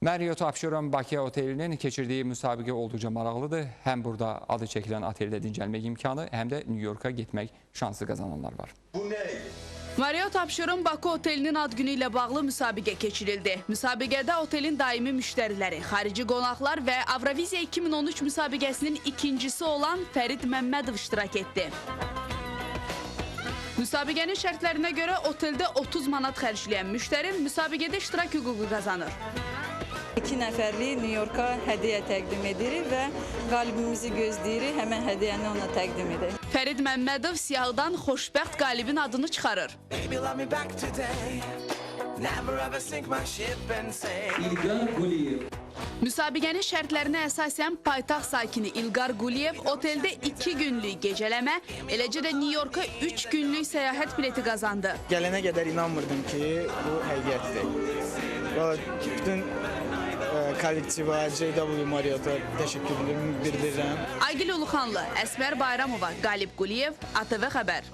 Marriott Abşeron Bakı Otelinin keçirdiyi müsabiqə olduqca maraqlıdır. Həm burada adı çəkilən oteldə dincəlmək imkanı, həm də New York'a getmək şansı qazananlar var. Marriott Abşeron Bakı Otelinin ad günü ilə bağlı müsabiqə keçirildi. Müsabiqədə otelin daimi müştəriləri, xarici qonaqlar və Avroviziya 2013 müsabiqəsinin ikincisi olan Fərid Məmmədov iştirak etdi. Müsabiqənin şərtlərinə görə oteldə 30 manat xərcləyən müştəri müsabiqədə iştirak hüququ qazanır. 2 nəfərlik New York'a hədiyyə təqdim edirik və qalibimizi gözləyirik, həmən hədiyyəni ona təqdim edirik. Fərid Məmmədov siyahıdan xoşbəxt qalibin adını çıxarır. İlqar Quliyev. Müsabiqənin şərtlərinə əsasən paytaxt sakini İlqar Quliyev oteldə 2 günlük gecələmə, eləcə də New York'a 3 günlük səyahət bileti qazandı. Gələnə qədər inanmırdım ki, bu həqiqətdir. Bütün kollektiva, JW Marriott'a təşəkkürlerimi bildirirəm. Aygül Uluxanlı, Əsmər Bayramova, Qalib Quliyev, ATV Xəbər.